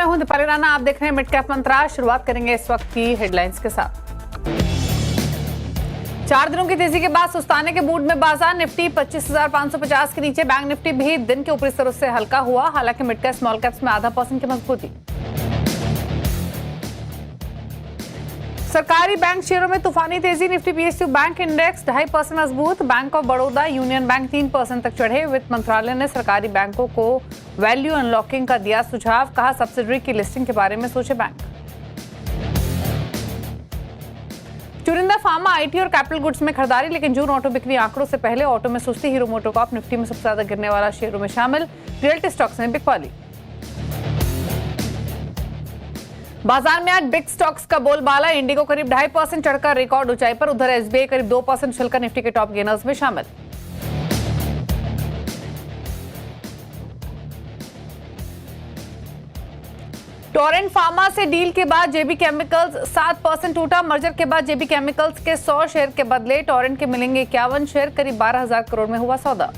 मैं हूं दीपाली राणा, आप देख रहे हैं मिड कैप मंत्रा। शुरुआत करेंगे इस वक्त की हेडलाइंस के साथ। 4 दिनों की तेजी के बाद सुस्ताने के मूड में बाजार। निफ्टी 25,550 के नीचे, बैंक निफ्टी भी दिन के ऊपरी स्तरों से हल्का हुआ। हालांकि मिड कैप स्मॉल कैप्स में 0.5% की मजबूती। सरकारी बैंक शेयरों में तूफानी तेजी। निफ्टी पीएसयू बैंक इंडेक्स 2.5% मजबूत। Bank of Baroda, union bank 3% तक चढ़े। वित्त मंत्रालय ने सरकारी बैंकों को वैल्यू अनलॉकिंग का दिया सुझाव। कहा, सब्सिडरी की लिस्टिंग के बारे में सोचे बैंक। चुनिंदा फार्मा, आईटी और कैपिटल गुड्स में खरीदारी, लेकिन जून ऑटो बिक्री आंकड़ों से पहले ऑटो में सुस्ती। हीरो मोटोकॉर्प निफ्टी में सबसे ज्यादा गिरने वाला शेयरों में शामिल। रियल्टी स्टॉक्स में बिकवाली। बाजार में आज बिग स्टॉक्स का बोलबाला। इंडिगो करीब 2.5% चढ़कर रिकॉर्ड ऊंचाई पर। उधर एसबीआई करीब 2% छिलकर निफ्टी के टॉप गेनर्स में शामिल। टोरेंट फार्मा से डील के बाद जेबी केमिकल्स 7% टूटा। मर्जर के बाद जेबी केमिकल्स के 100 शेयर के बदले टोरेंट के मिलेंगे 51 शेयर। करीब 12,000 करोड़ में हुआ सौदा।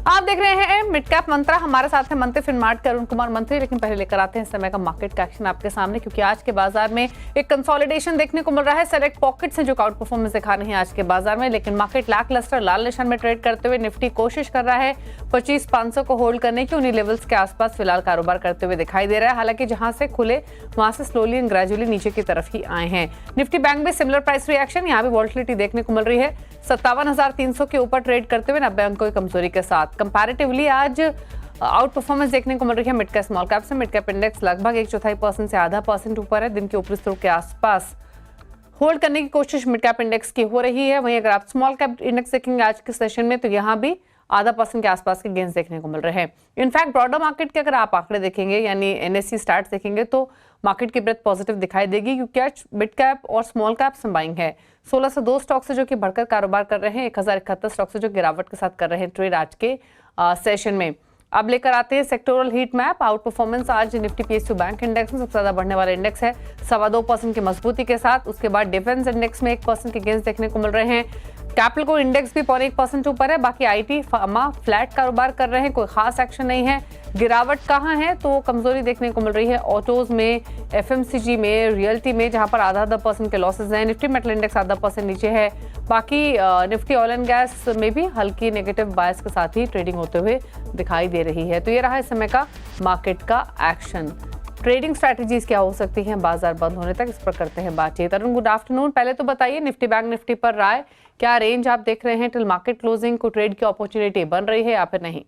आप देख रहे हैं मिड कैप मंत्रा। हमारे साथ है मंत्री फिनमार्ट के अरुण कुमार मंत्री। लेकिन पहले लेकर आते हैं इस समय का मार्केट का एक्शन आपके सामने, क्योंकि आज के बाजार में एक कंसोलिडेशन देखने को मिल रहा है। सेलेक्ट पॉकेट्स हैं जो आउट परफॉर्मेंस दिखा रहे हैं आज के बाजार में, लेकिन मार्केट लैकलस्टर लाल निशान में ट्रेड करते हुए निफ्टी कोशिश कर रहा है 25,500 को होल्ड करने की। उन्हीं लेवल्स के आसपास फिलहाल कारोबार करते हुए दिखाई दे रहा है। हालांकि जहां से खुले वहां से स्लोली एंड ग्रेजुअली नीचे की तरफ ही आए हैं। निफ्टी बैंक में सिमिलर प्राइस रिएक्शन, यहाँ भी वॉल्टिलिटी देखने को मिल रही है। 57,300 के ऊपर ट्रेड करते हुए 90 अंकों की कमजोरी के साथ। कंपैरेटिवली आज आउट परफॉर्मेंस देखने को मिल रही है मिड कैप स्मॉल कैप से। मिड कैप इंडेक्स लगभग 1/4% से 0.5% ऊपर है। दिन के ऊपरी स्तरों के आसपास होल्ड करने की कोशिश मिड कैप इंडेक्स की हो रही है। वहीं अगर आप स्मॉल कैप इंडेक्स देखेंगे आज के सेशन में, तो यहाँ भी 0.5% के आसपास के गेंस देखने को मिल रहे हैं। इनफैक्ट ब्रॉडर मार्केट के अगर आप आंकड़े देखेंगे, यानी एनएससी स्टार्ट देखेंगे, तो मार्केट की ब्रेथ पॉजिटिव दिखाई देगी, क्योंकि आज मिड कैप और स्मॉल कैप संबाइंग है। 1602 स्टॉक से जो कि बढ़कर कारोबार कर रहे हैं, 1071 स्टॉक से जो गिरावट के साथ कर रहे हैं ट्रेड आज के सेशन में। अब लेकर आते हैं sectoral heat map. Out performance आज निफ्टी पीएसयू बैंक इंडेक्स में सबसे ज्यादा बढ़ने वाला इंडेक्स है 2.25% की मजबूती के साथ। उसके बाद डिफेंस इंडेक्स में 1% के गेंस देखने को मिल रहे हैं। कैपिटल को इंडेक्स भी 0.1% ऊपर है। बाकी आईटी फार्मा फ्लैट कारोबार कर रहे हैं, कोई खास एक्शन नहीं है। गिरावट कहाँ है तो कमजोरी देखने को मिल रही है ऑटोज में, एफएमसीजी में, रियल्टी में, जहां पर 0.5% के लॉसेज हैं। निफ्टी मेटल इंडेक्स 0.5% नीचे है। बाकी निफ्टी ऑयल एंड गैस में भी हल्की नेगेटिव बायस के साथ ही ट्रेडिंग होते हुए दिखाई दे रही है। तो ये रहा इस समय का मार्केट का एक्शन। ट्रेडिंग स्ट्रैटेजीज क्या हो सकती हैं बाजार बंद होने तक, इस पर करते हैं बातचीत। Arun, good afternoon. पहले तो बताइए निफ्टी बैंक निफ्टी पर राय, क्या रेंज आप देख रहे हैं टिल मार्केट क्लोजिंग को? ट्रेड की अपॉर्चुनिटी बन रही है या फिर नहीं?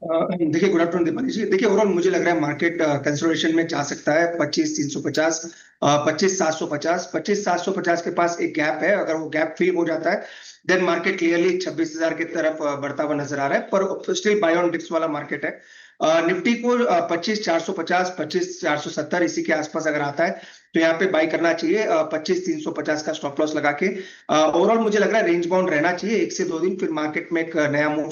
देखिए, गुड आफ्टरनून दीपाली जी। देखिए, ओवरऑल मुझे लग रहा है मार्केट कंसोलिडेशन में जा सकता है 25,350, 25,750, 25,750 के पास एक गैप है। अगर वो गैप फिल हो जाता है देन मार्केट क्लियरली 26,000 की तरफ बढ़ता हुआ नजर आ रहा है, पर स्टिल बाय ऑन डिप्स वाला मार्केट है। निफ्टी को 25,450, 25,470 इसी के आसपास अगर आता है तो यहाँ पे बाई करना चाहिए 25,350 का स्टॉप लॉस लगा के। ओवरऑल मुझे लग रहा है रेंज बाउंड रहना चाहिए 1 से 2 दिन, फिर मार्केट में एक नया मूव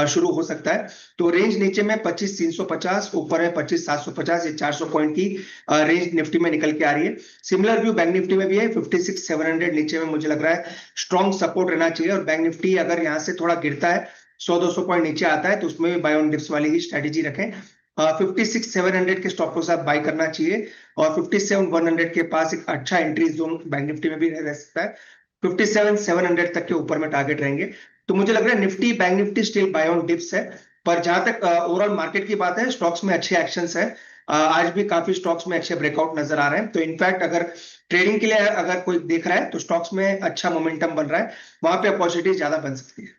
शुरू हो सकता है। तो रेंज नीचे में 25,350, ऊपर है 25,750, ये 400 पॉइंट की रेंज निफ्टी में निकल के आ रही है। सिमिलर व्यू बैंक निफ्टी में भी है। 56,700 नीचे में मुझे लग रहा है स्ट्रॉन्ग सपोर्ट रहना चाहिए। और बैंक निफ्टी अगर यहाँ से थोड़ा गिरता है, 100-200 पॉइंट नीचे आता है, तो उसमें भी बाय ऑन डिप्स वाली ही स्ट्रेटेजी रखें। 56,700 के स्टॉप लॉस बाय करना चाहिए। और 57,100 के पास एक अच्छा एंट्री जोन बैंक निफ्टी में भी रह सकता है। 57,700 तक के ऊपर में टारगेट रहेंगे। तो मुझे लग रहा है Nifty bank Nifty still buy on dips है। पर जहां तक ओवरऑल मार्केट की बात है, स्टॉक्स में अच्छे एक्शंस है। आज भी काफी स्टॉक्स में अच्छे ब्रेकआउट नजर आ रहे हैं। तो इनफैक्ट अगर ट्रेडिंग के लिए अगर कोई देख रहा है तो स्टॉक्स में अच्छा मोमेंटम बन रहा है, वहां पे अपॉर्चुनिटी ज्यादा बन सकती है।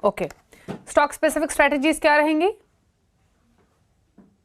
ओके, स्टॉक स्पेसिफिक स्ट्रेटजीज क्या रहेंगी?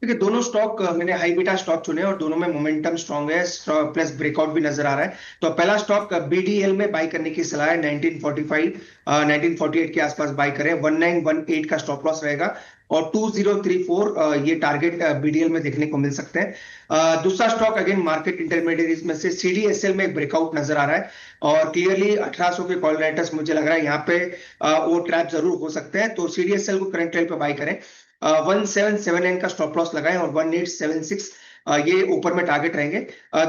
देखिए, दोनों स्टॉक मैंने हाई बीटा स्टॉक चुने और दोनों में मोमेंटम स्ट्रांग है, प्लस ब्रेकआउट भी नजर आ रहा है। तो पहला स्टॉक बीडीएल में बाई करने की सलाह है। 1945, 1948 के आसपास बाई करें। 1918 का स्टॉप लॉस रहेगा और 2034 ये टारगेट बीडीएल में देखने को मिल सकते हैं। दूसरा स्टॉक अगेन मार्केट इंटरमीडिएट्स में से सीडीएसएल में एक ब्रेकआउट नजर आ रहा है और क्लियरली 1800 के कॉल राइटर्स मुझे लग रहा है यहाँ पे वो ट्रैप जरूर हो सकते हैं। तो सीडीएसएल को करंट लेवल पे बाई करें। 1779 का स्टॉप लॉस लगाएं और 1876 ये ऊपर में टारगेट रहेंगे।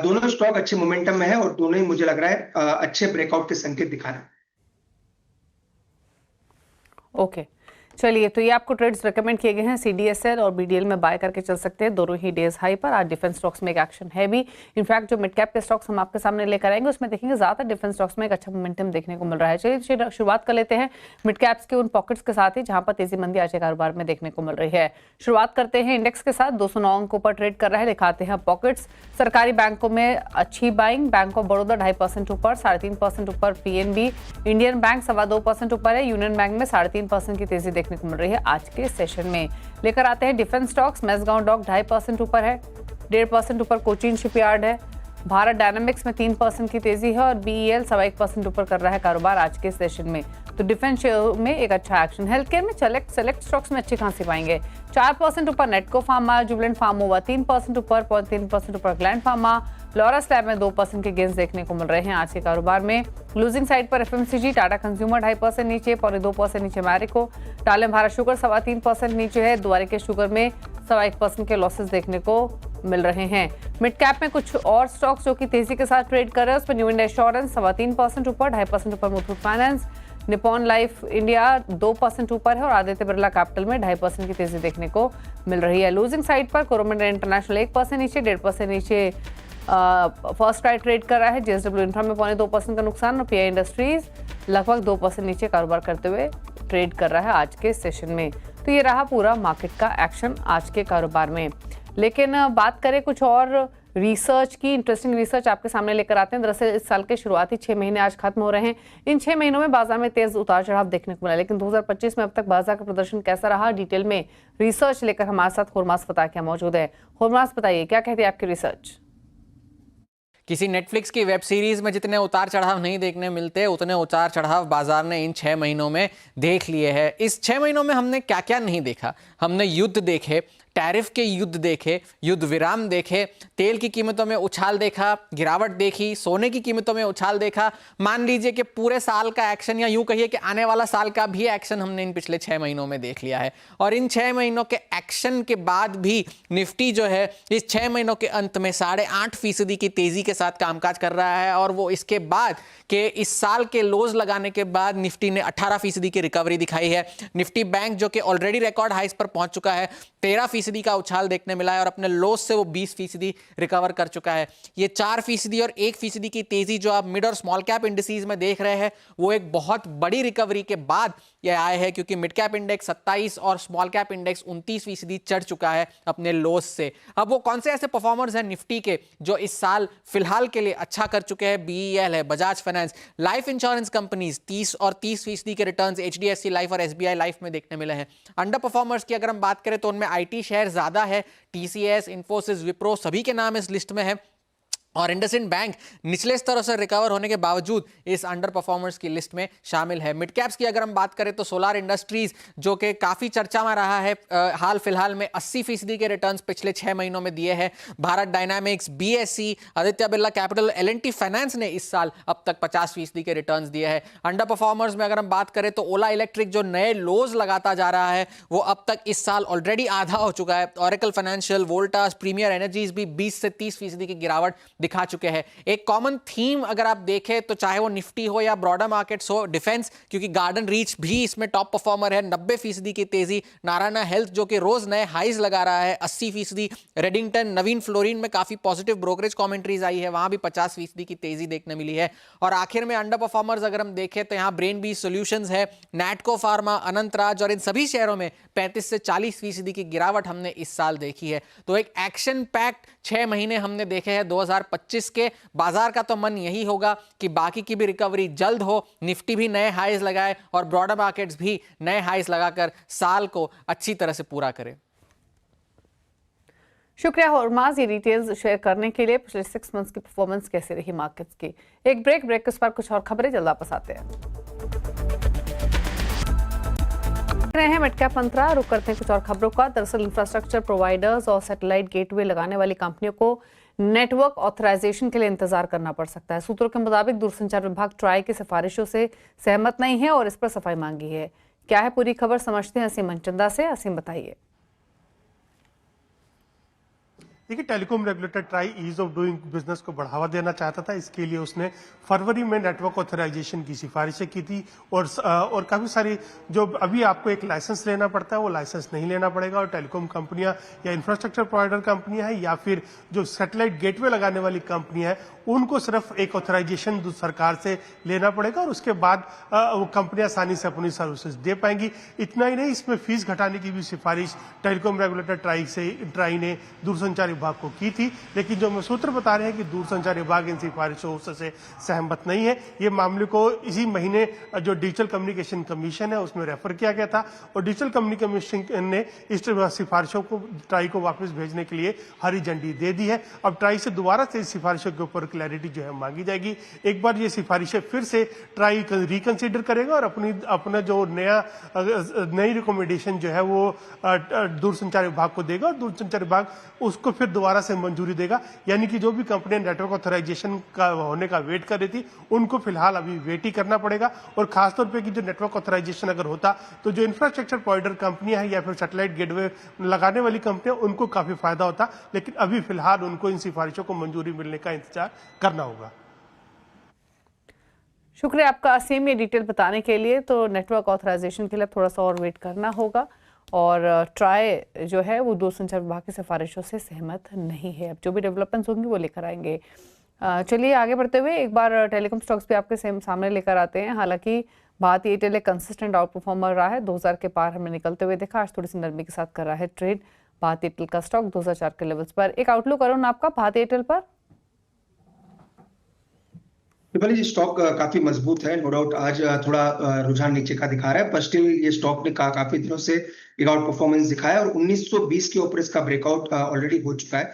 दोनों स्टॉक अच्छे मोमेंटम में है और दोनों ही मुझे लग रहा है अच्छे ब्रेकआउट के संकेत दिखा रहे हैं। ओके, चलिए, तो ये आपको ट्रेड्स रेकमेंड किए गए हैं। CDSL और BDL में बाय करके चल सकते हैं, दोनों ही डेज हाई पर। आज डिफेंस स्टॉक्स में एक एक्शन है भी। इनफैक्ट जो मिड कैप के स्टॉक्स हम आपके सामने लेकर आएंगे उसमें देखेंगे ज्यादा डिफेंस स्टॉक्स में एक अच्छा मोमेंटम देखने को मिल रहा है। चलिए शुरुआत कर लेते हैं मिड कैप्स के उन पॉकेट्स के साथ ही जहां पर तेजी मंदी आज के कारोबार में देखने को मिल रही है। शुरुआत करते हैं इंडेक्स के साथ, 209 अंकों पर ट्रेड कर रहा है। दिखाते हैं पॉकेट्स। सरकारी बैंकों में अच्छी बाइंग, बैंक ऑफ बड़ौदा 2.5% ऊपर, 3.5% ऊपर PNB, इंडियन बैंक 2.25% ऊपर है, यूनियन बैंक में 3.5% की तेजी देखने को मिल रही है। आज के सेशन में लेकर आते हैं डिफेंस स्टॉक्स। मैसगांव डॉक 2.5% ऊपर है, 1.5% ऊपर कोचीन शिपयार्ड है, भारत डायनामिक्स में 3% की तेजी है और BEL 1.25% ऊपर कर रहा है कारोबार आज के सेशन में। तो डिफेंस शेयर में एक अच्छा एक्शन। हेल्थ केयर में सेलेक्ट स्टॉक्स में अच्छी खासी पाएंगे। 4% ऊपर नेटको फार्मा, जुबिलेंट फार्मोवा 3% ऊपर, 0.3% ऊपर ग्लैंड फार्मा, लॉरस लैब में 2% के गेंस देखने को मिल रहे हैं आज के कारोबार में। लूजिंग साइड पर FMCG, टाटा कंज्यूमर 2.5% नीचे, 2% नीचे मैरिको, टालिम भारत शुगर 3.25% नीचे है, द्वारिका शुगर में 1.25% के लॉसेस देखने को मिल रहे हैं। मिड कैप में कुछ और स्टॉक्स जो कि तेजी के साथ ट्रेड कर रहे हैं, उसमें न्यू इंडिया एश्योरेंस 3.25% ऊपर, 2.5% ऊपर Muthoot finance, Nippon life India 2% ऊपर है और आदित्य बिरला कैपिटल में 2.5% की तेजी देखने को मिल रही है। लूजिंग साइड पर कोरोमंडल इंटरनेशनल 1% नीचे, 1.5% नीचे फर्स्ट क्राई ट्रेड कर रहा है। JSW इंफ्रा में 2.25% का नुकसान और PI इंडस्ट्रीज लगभग 2% नीचे कारोबार करते हुए ट्रेड कर रहा है आज के सेशन में। तो ये रहा पूरा मार्केट का एक्शन आज के कारोबार में। लेकिन बात करें कुछ और रिसर्च की, इंटरेस्टिंग रिसर्च आपके सामने लेकर आते हैं। दरअसल इस साल के शुरुआती 6 महीने आज खत्म हो रहे हैं। इन 6 महीनों में बाजार में तेज उतार चढ़ाव देखने को मिला, लेकिन 2025 में अब तक बाजार का प्रदर्शन कैसा रहा, डिटेल में रिसर्च लेकर हमारे साथ हुरमास फताकिया मौजूद है। हुरमास, बताइए क्या कहती है आपकी रिसर्च? किसी नेटफ्लिक्स की वेब सीरीज में जितने उतार चढ़ाव नहीं देखने मिलते, उतने उतार चढ़ाव बाजार ने इन 6 महीनों में देख लिए हैं। इस 6 महीनों में हमने क्या क्या नहीं देखा? हमने युद्ध देखे, टैरिफ के युद्ध देखे, युद्ध विराम देखे, तेल की कीमतों में उछाल देखा, गिरावट देखी, सोने की कीमतों में उछाल देखा। मान लीजिए कि पूरे साल का एक्शन, या यूं कहिए कि आने वाला साल का भी एक्शन हमने इन पिछले 6 महीनों में देख लिया है। और इन 6 महीनों के एक्शन के बाद भी निफ्टी जो है इस 6 महीनों के अंत में 8.5% की तेजी के साथ कामकाज कर रहा है। और वो इसके बाद कि इस साल के लोज लगाने के बाद निफ्टी ने 18% की रिकवरी दिखाई है। निफ्टी बैंक जो कि ऑलरेडी रिकॉर्ड हाइस पर पहुंच चुका है, 13% का उछाल देखने मिला है और अपने लोस से वो 20% रिकवर कर चुका है। ये 4% और 1% की तेजी जो आप मिड और स्मॉल कैप इंडिसेज में देख रहे हैं, वो एक बहुत बड़ी रिकवरी के बाद ये आए हैं, क्योंकि मिड कैप इंडेक्स 27 और स्मॉल कैप इंडेक्स 29% चढ़ चुका है अपने लोस से। अब वो कौन से ऐसे परफॉर्मर्स हैं निफ्टी के जो इस साल फिलहाल के लिए अच्छा कर चुके हैं? BEL है, Bajaj finance, life insurance companies 30 और 30% के रिटर्न्स HDFC लाइफ और SBI लाइफ में देखने मिले हैं। अंडर परफॉर्मर्स की अगर हम बात करें तो उनमें IT शेयर ज्यादा है, TCS, इन्फोसिस, विप्रो सभी के नाम इस लिस्ट में है। और इंडसइंड बैंक निचले स्तरों से रिकवर होने के बावजूद इस अंडर परफॉर्मर्स की लिस्ट में शामिल है। मिड कैप्स की अगर हम बात करें तो सोलार इंडस्ट्रीज जो कि काफी चर्चा में रहा है, हाल फिलहाल में 80% के रिटर्न्स पिछले 6 महीनों में दिए हैं। Bharat dynamics, BSE, Aditya Birla capital, L&T finance ने इस साल अब तक 50% के रिटर्न्स दिए हैं। अंडर परफॉर्मर्स में अगर हम बात करें तो ओला इलेक्ट्रिक जो नए लोज लगाता जा रहा है, वो अब तक इस साल ऑलरेडी आधा हो चुका है। Oracle financial, Voltas, premier energies भी 20 से 30% की गिरावट दिखा चुके हैं। एक कॉमन थीम अगर आप देखें तो चाहे वो निफ्टी हो या ब्रॉडर मार्केट्स हो, डिफेंस, क्योंकि गार्डन रीच भी इसमें टॉप परफॉर्मर है, 90% की तेजी। नारायण हेल्थ जो कि रोज नए हाईज लगा रहा है, 80%। रेडिंगटन, नवीन फ्लोरिन में काफी पॉजिटिव ब्रोकरेज कमेंट्रीज आई है, वहां भी 50% की तेजी देखने मिली है। और आखिर में अंडर परफॉर्मर्स अगर हम देखें तो यहां ब्रेन बी सॉल्यूशंस है, नैटको फार्मा, अनंतराज, और इन सभी शेयरों में 35 से 40% की गिरावट हमने इस साल देखी है। तो एक एक्शन पैक्ड 6 महीने हमने देखे हैं 2025 के। बाजार का तो मन यही होगा कि बाकी की भी रिकवरी जल्द हो, निफ्टी भी नए हाईज लगाए और ब्रॉडर मार्केट्स भी नए हाईज लगाकर साल को अच्छी तरह से पूरा करे। शुक्रिया हुरमास, ये डिटेल्स शेयर करने के लिए। पिछले 6 मंथ्स की परफॉर्मेंस कैसे रही मार्केट्स की। एक ब्रेक के उस पर कुछ और खबरें, जल्द वापस आते हैं। रहे हैं मिड कैप मंत्रा, रुक करते हैं कुछ और खबरों का। दरअसल इंफ्रास्ट्रक्चर प्रोवाइडर्स और सैटेलाइट गेटवे लगाने वाली कंपनियों को नेटवर्क ऑथराइजेशन के लिए इंतजार करना पड़ सकता है। सूत्रों के मुताबिक दूरसंचार विभाग ट्राई की सिफारिशों से सहमत नहीं है और इस पर सफाई मांगी है। क्या है पूरी खबर, समझते हैं असीम मनचंदा से। असीम, बताइए। देखिए, telecom regulator TRAI ease of doing business को बढ़ावा देना चाहता था। इसके लिए उसने फरवरी में नेटवर्क ऑथराइजेशन की सिफारिशें की थी और काफी सारी जो अभी आपको एक लाइसेंस लेना पड़ता है वो लाइसेंस नहीं लेना पड़ेगा और टेलीकॉम कंपनियां या इंफ्रास्ट्रक्चर प्रोवाइडर कंपनियां हैं या फिर जो सैटेलाइट गेटवे लगाने वाली कंपनियां हैं उनको सिर्फ एक ऑथराइजेशन सरकार से लेना पड़ेगा और उसके बाद वो कंपनियां आसानी से अपनी सर्विसेज दे पाएंगी। इतना ही नहीं, इसमें फीस घटाने की भी सिफारिश टेलीकॉम रेगुलेटर ट्राई ने दूरसंचार विभाग को की थी, लेकिन जो मैं सूत्र बता रहे हैं कि दूरसंचार विभाग इन सिफारिशों से सहमत नहीं है। ये मामले को इसी महीने जो डिजिटल कम्युनिकेशन कमीशन है उसमें रेफर किया गया था और डिजिटल कम्युनिकेशन कमीशन ने इस सिफारिशों को ट्राई को वापस भेजने के लिए हरी झंडी दे दी है। अब ट्राई से दोबारा से इस सिफारिशों के ऊपर क्लैरिटी जो है मांगी जाएगी। एक बार ये सिफारिशें फिर से ट्राई रिकंसीडर करेगा और अपना जो नई रिकमेंडेशन जो है वो दूरसंचार विभाग को देगा और दूरसंचार विभाग उसको फिर दोबारा से मंजूरी देगा। यानी कि जो भी कंपनियां नेटवर्क ऑथराइजेशन का होने का वेट कर रही थी उनको फिलहाल अभी वेट ही करना पड़ेगा और खासतौर पे कि जो नेटवर्क ऑथराइजेशन अगर होता तो जो इंफ्रास्ट्रक्चर प्रोवाइडर कंपनियां हैं या फिर सैटेलाइट गेटवे लगाने वाली कंपनियां उनको काफी फायदा होता, लेकिन अभी फिलहाल उनको इन सिफारिशों को मंजूरी मिलने का इंतजार करना होगा। शुक्रिया आपका असीम ये डिटेल बताने के लिए। तो नेटवर्क ऑथराइजेशन के लिए थोड़ा सा और वेट करना होगा और ट्राई जो है वो दूरसंचार विभाग की सिफारिशों से सहमत नहीं है। अब जो भी डेवलपमेंट्स होंगी वो लेकर आएंगे। चलिए आगे बढ़ते हुए एक बार टेलीकॉम स्टॉक्स भी आपके सामने लेकर आते हैं। हालांकि भारतीय एयरटेल एक कंसिस्टेंट आउट परफॉर्मर रहा है, 2000 के पार हमें निकलते हुए देखा। आज थोड़ी सी नरमी के साथ कर रहा है ट्रेड। भारतीय एयरटेल का स्टॉक 2004 के लेवल्स पर। एक आउटलुक अरुण आपका भारतीय एयरटेल पर? पहले जी स्टॉक काफी मजबूत है, नो डाउट। आज थोड़ा रुझान नीचे का दिखा रहा है पर स्टिल ये स्टॉक ने काफी दिनों से एक आउट परफॉर्मेंस दिखाया और 1920 के ऊपर इसका ब्रेकआउट ऑलरेडी हो चुका है।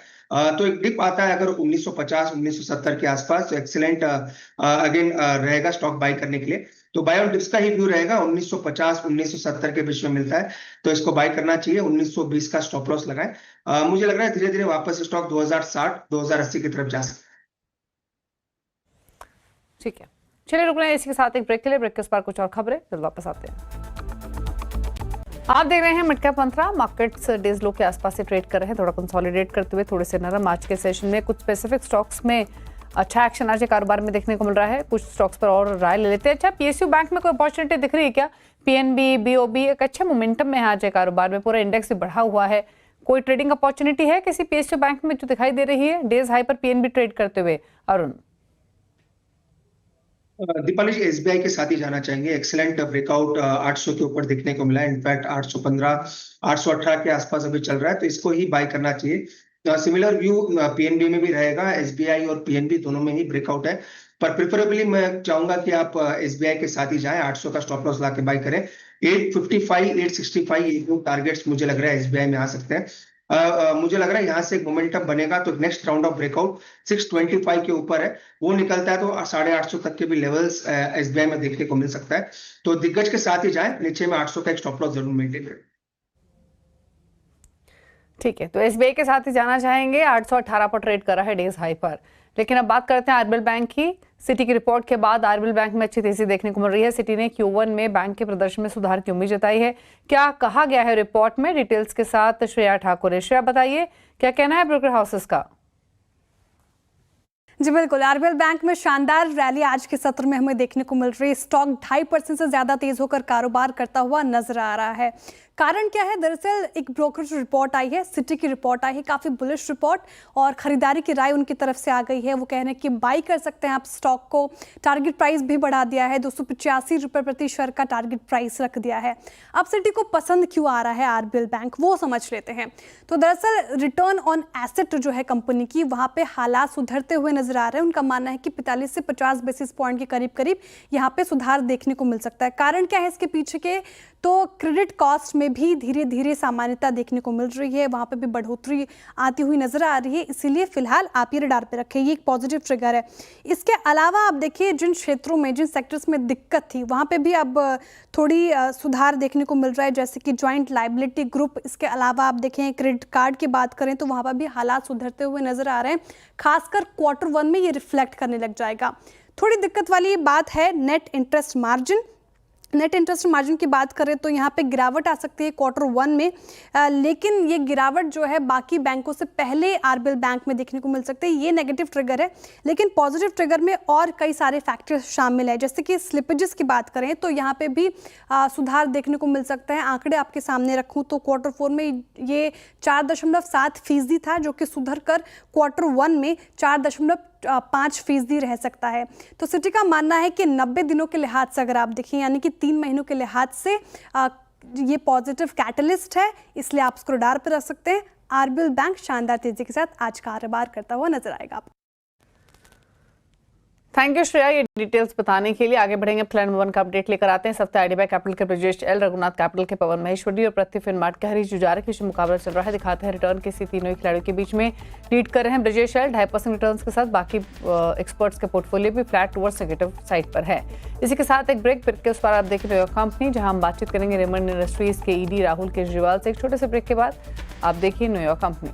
तो एक डिप आता है अगर 1950 1970 के आसपास, तो एक्सीलेंट अगेन रहेगा स्टॉक बाय करने के लिए। तो बाय ऑन डिप्स का ही व्यू रहेगा। 1950 1970 के बीच में मिलता है तो इसको बाय करना चाहिए। 1920 का स्टॉप लॉस लगाएं। मुझे लग रहा है धीरे धीरे वापस स्टॉक 2060 2080 की तरफ जा सकता है। ठीक है, चलिए रुक रहे हैं इसी के साथ एक ब्रेक के लिए। ब्रेक के उस पर कुछ और खबरें, फिर वापस आते हैं। आप देख रहे हैं मिड कैप मंत्रा। मार्केट्स डेज लो के आसपास से ट्रेड कर रहे हैं, थोड़ा कंसोलिडेट करते हुए थोड़े से नरम। आज के सेशन में कुछ स्पेसिफिक स्टॉक्स में अच्छा एक्शन आज के कारोबार में देखने को मिल रहा है। कुछ स्टॉक्स पर और राय ले लेते हैं। अच्छा, पीएसयू बैंक में कोई अपॉर्चुनिटी दिख रही है क्या? पीएनबी बीओबी एक अच्छे मोमेंटम में है आज के कारोबार में, पूरा इंडेक्स भी बढ़ा हुआ है। कोई ट्रेडिंग अपॉर्चुनिटी है किसी पीएसयू बैंक में जो दिखाई दे रही है डेज हाई पर पीएनबी ट्रेड करते हुए? अरुण दीपाली जी, एसबीआई के साथ ही जाना चाहेंगे। एक्सीलेंट ब्रेकआउट 800 के ऊपर देखने को मिला है। इनफैक्ट 815 818 के आसपास अभी चल रहा है, तो इसको ही बाय करना चाहिए। सिमिलर व्यू पीएनबी में भी रहेगा। एसबीआई और पीएनबी दोनों में ही ब्रेकआउट है, पर प्रेफरेबली मैं चाहूंगा कि आप एसबीआई के साथ ही जाएं। 800 का स्टॉप लॉस लाके बाय करें। 855 865 ये टारगेट्स मुझे लग रहा है एसबीआई में आ सकते हैं। मुझे लग रहा है यहाँ से एक मोमेंटम बनेगा तो नेक्स्ट राउंड ऑफ ब्रेकआउट 625 के ऊपर है, वो निकलता है तो 850 तक के भी लेवल्स एसबीआई में देखने को मिल सकता है। तो दिग्गज के साथ ही जाएं। नीचे में 800 का एक स्टॉप लॉस जरूर मेंटेन करें। ठीक है, तो एसबीआई के साथ ही जाना चाहेंगे। 818 पर ट्रेड कर रहा है डेज हाई पर। लेकिन अब बात करते हैं आरबीएल बैंक की। सिटी की रिपोर्ट के बाद आरबीएल बैंक में अच्छी तेजी देखने को मिल रही है। सिटी ने Q1 में बैंक के प्रदर्शन में सुधार की उम्मीद जताई है। क्या कहा गया है रिपोर्ट में? डिटेल्स के साथ श्रेया ठाकुर है। श्रेया बताइए क्या कहना है ब्रोकर हाउसेस का? जी बिल्कुल, आरबीएल बैंक में शानदार रैली आज के सत्र में हमें देखने को मिल रही है। स्टॉक 2.5% से ज्यादा तेज होकर कारोबार करता हुआ नजर आ रहा है। कारण क्या है? दरअसल एक ब्रोकरेज रिपोर्ट आई है, सिटी की रिपोर्ट आई है, काफी बुलिश रिपोर्ट और खरीदारी की राय उनकी तरफ से आ गई है। वो कह रहे हैं कि बाई कर सकते हैं आप स्टॉक को। टारगेट प्राइस भी बढ़ा दिया है, 285 रुपए प्रति शेयर का टारगेट प्राइस रख दिया है। अब सिटी को पसंद क्यों आ रहा है आरबीएल बैंक, वो समझ लेते हैं। तो दरअसल रिटर्न ऑन एसेट जो है कंपनी की, वहां पे हालात सुधरते हुए नजर आ रहे हैं। उनका मानना है कि 45 से 50 बेसिस पॉइंट के करीब यहाँ पे सुधार देखने को मिल सकता है। कारण क्या है इसके पीछे के? तो क्रेडिट कॉस्ट में भी धीरे धीरे सामान्यता देखने को मिल रही है, वहां पे भी बढ़ोतरी आती हुई नजर आ रही है। इसीलिए फिलहाल आप ये रडार पे रखें, ये एक पॉजिटिव ट्रिगर है। इसके अलावा आप देखिए जिन क्षेत्रों में, जिन सेक्टर्स में दिक्कत थी वहां पे भी अब थोड़ी सुधार देखने को मिल रहा है, जैसे कि ज्वाइंट लायबिलिटी ग्रुप। इसके अलावा आप देखें क्रेडिट कार्ड की बात करें तो वहां पर भी हालात सुधरते हुए नजर आ रहे हैं। खासकर Q1 में ये रिफ्लेक्ट करने लग जाएगा। थोड़ी दिक्कत वाली बात है net interest margin. Net interest margin की बात करें तो यहाँ पे गिरावट आ सकती है Q1 में, लेकिन ये गिरावट जो है बाकी बैंकों से पहले आरबीएल बैंक में देखने को मिल सकती है। ये नेगेटिव ट्रिगर है, लेकिन पॉजिटिव ट्रिगर में और कई सारे फैक्टर्स शामिल है। जैसे कि स्लिपेजेस की बात करें तो यहाँ पे भी सुधार देखने को मिल सकता है। आंकड़े आपके सामने रखूँ तो Q4 में ये 4.7% था, जो कि सुधर कर Q1 में 4.5% रह सकता है। तो सिटी का मानना है कि 90 दिनों के लिहाज से अगर आप देखें, यानी कि 3 महीनों के लिहाज से ये पॉजिटिव कैटलिस्ट है, इसलिए आप इसको रडार पर रख सकते हैं। आरबीएल बैंक शानदार तेजी के साथ आज कारोबार करता हुआ नजर आएगा। थैंक यू श्रेया, ये डिटेल्स बताने के लिए। आगे बढ़ेंगे, प्लान 1 का अपडेट लेकर आते हैं। इस हफ्ते आईडीबीआई कैपिटल के ब्रजेश एल, रघुनाथ कैपिटल के पवन महेश्वरी और पृथ्वी फिनमार्ट के हरीश जुजारे के बीच मुकाबला चल रहा है। दिखाते हैं रिटर्न किसी तीनों ही खिलाड़ियों के बीच में लीड कर रहे हैं ब्रजेश एल 2.5% रिटर्न के साथ। बाकी एक्सपर्ट्स के पोर्टफोलियो भी फ्लैट टुवर्ड्स नेगेटिव साइड पर है। इसी के साथ एक ब्रेक, फिर के उस पर आप देखें न्यूयॉर्क कंपनी, जहां हम बातचीत करेंगे रेमंड इंडस्ट्रीज के ईडी राहुल केजरीवाल से। एक छोटे से ब्रेक के बाद आप देखिए न्यूयॉर्क कंपनी।